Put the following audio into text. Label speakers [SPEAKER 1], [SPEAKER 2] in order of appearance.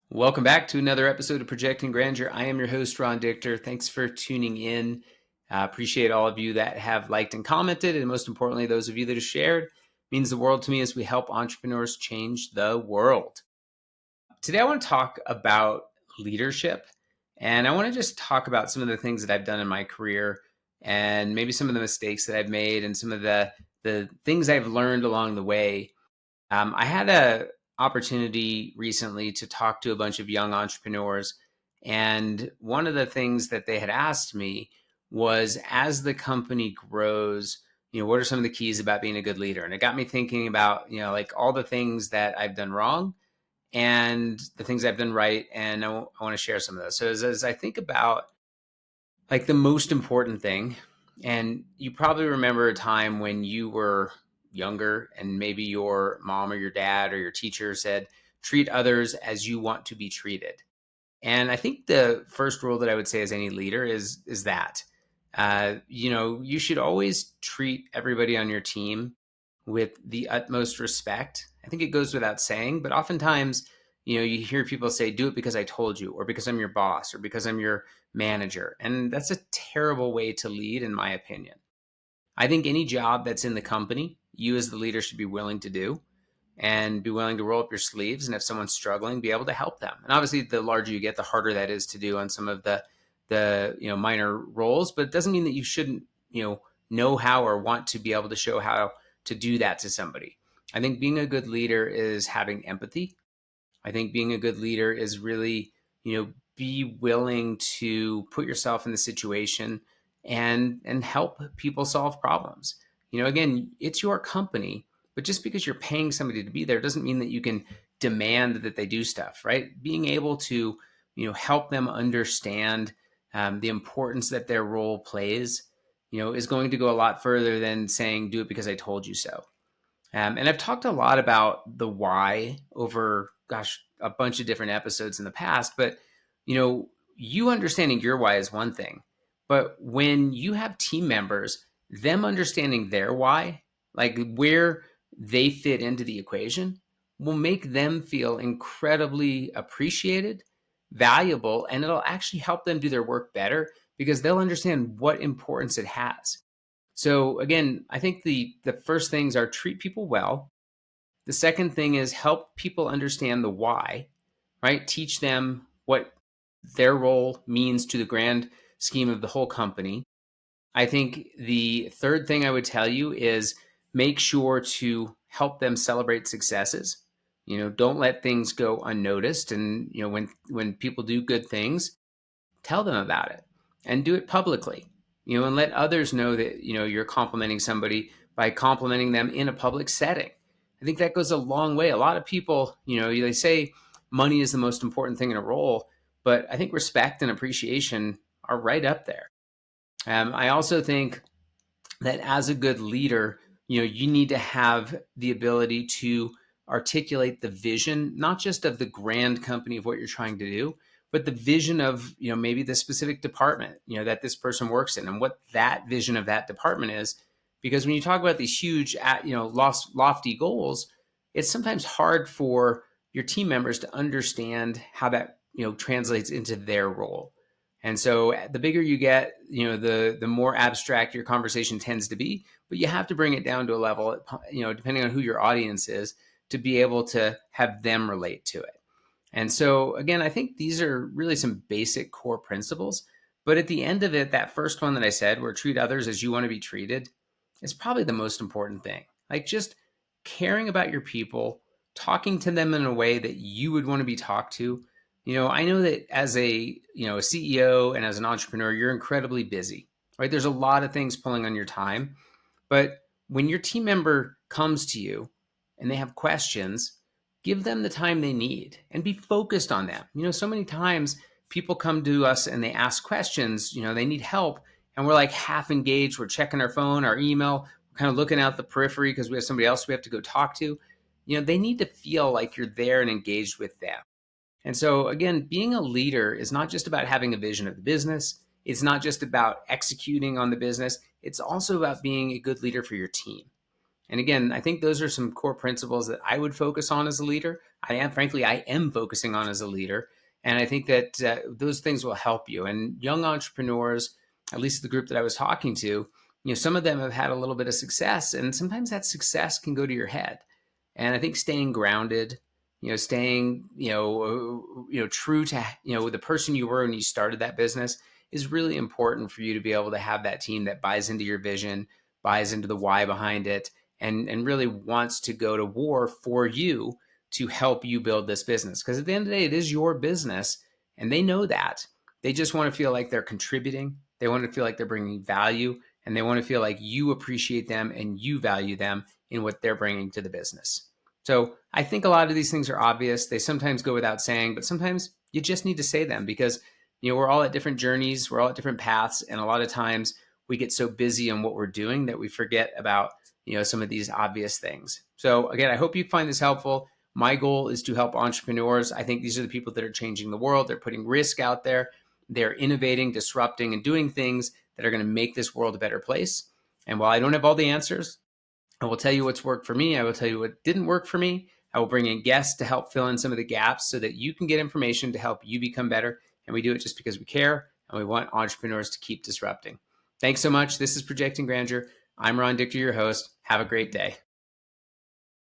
[SPEAKER 1] Welcome back to another episode of Projecting Grandeur. I am your host, Ron Dichter. Thanks for tuning in. Appreciate all of you that have liked and commented, and most importantly, those of you that have shared. It means the world to me as we help entrepreneurs change the world. Today, I want to talk about leadership, and I want to just talk about some of the things that I've done in my career, and maybe some of the mistakes that I've made, and some of the things I've learned along the way. I had a opportunity recently to talk to a bunch of young entrepreneurs, and one of the things that they had asked me was, as the company grows, what are some of the keys about being a good leader? And it got me thinking about, like all the things that I've done wrong and the things I've done right, and I want to share some of those. So as I think about like the most important thing, and you probably remember a time when you were younger and maybe your mom or your dad or your teacher said, treat others as you want to be treated. And I think the first rule that I would say as any leader is that, you should always treat everybody on your team with the utmost respect. I think it goes without saying, but oftentimes, you hear people say, do it because I told you, or because I'm your boss, or because I'm your manager. And that's a terrible way to lead, in my opinion. I think any job that's in the company, you as the leader should be willing to do and be willing to roll up your sleeves. And if someone's struggling, be able to help them. And obviously, the larger you get, the harder that is to do on some of the minor roles. But it doesn't mean that you shouldn't know how or want to be able to show how to do that to somebody. I think being a good leader is having empathy. I think being a good leader is really be willing to put yourself in the situation and help people solve problems. Again, it's your company, but just because you're paying somebody to be there doesn't mean that you can demand that they do stuff, right? Being able to, help them understand the importance that their role plays, is going to go a lot further than saying, do it because I told you so. And I've talked a lot about the why over, a bunch of different episodes in the past, but, you understanding your why is one thing, but when you have team members, them understanding their why, like where they fit into the equation, will make them feel incredibly appreciated, valuable, and it'll actually help them do their work better because they'll understand what importance it has. So again, I think the first things are treat people well. The second thing is help people understand the why, right? Teach them what their role means to the grand scheme of the whole company. I think the third thing I would tell you is make sure to help them celebrate successes. Don't let things go unnoticed. And when people do good things, tell them about it and do it publicly. And let others know that you're complimenting somebody by complimenting them in a public setting. I think that goes a long way. A lot of people, they say money is the most important thing in a role, but I think respect and appreciation are right up there. I also think that as a good leader, you need to have the ability to articulate the vision, not just of the grand company of what you're trying to do, but the vision of, maybe the specific department, that this person works in and what that vision of that department is. Because when you talk about these huge, lofty goals, it's sometimes hard for your team members to understand how that, translates into their role. And so the bigger you get, the more abstract your conversation tends to be, but you have to bring it down to a level, depending on who your audience is, to be able to have them relate to it. And so again, I think these are really some basic core principles, but at the end of it, that first one that I said, where treat others as you want to be treated, is probably the most important thing. Like just caring about your people, talking to them in a way that you would want to be talked to. I know that as a CEO and as an entrepreneur, you're incredibly busy, right? There's a lot of things pulling on your time, but when your team member comes to you and they have questions, give them the time they need and be focused on them. So many times people come to us and they ask questions, they need help, and we're like half engaged. We're checking our phone, our email, we're kind of looking out the periphery because we have somebody else we have to go talk to. They need to feel like you're there and engaged with them. And so again, being a leader is not just about having a vision of the business. It's not just about executing on the business. It's also about being a good leader for your team. And again, I think those are some core principles that I would focus on as a leader. Frankly, I am focusing on as a leader. And I think that those things will help you. And young entrepreneurs, at least the group that I was talking to, some of them have had a little bit of success, and sometimes that success can go to your head. And I think staying grounded, staying, true to, the person you were when you started that business is really important for you to be able to have that team that buys into your vision, buys into the why behind it, and really wants to go to war for you to help you build this business. Because at the end of the day, it is your business, and they know that. They just want to feel like they're contributing. They want to feel like they're bringing value, and they want to feel like you appreciate them and you value them in what they're bringing to the business. So I think a lot of these things are obvious. They sometimes go without saying, but sometimes you just need to say them because we're all at different journeys, we're all at different paths, and a lot of times we get so busy in what we're doing that we forget about some of these obvious things. So again, I hope you find this helpful. My goal is to help entrepreneurs. I think these are the people that are changing the world. They're putting risk out there. They're innovating, disrupting, and doing things that are going to make this world a better place. And while I don't have all the answers, I will tell you what's worked for me. I will tell you what didn't work for me. I will bring in guests to help fill in some of the gaps so that you can get information to help you become better. And we do it just because we care and we want entrepreneurs to keep disrupting. Thanks so much. This is Projecting Grandeur. I'm Ron Dichter, your host. Have a great day.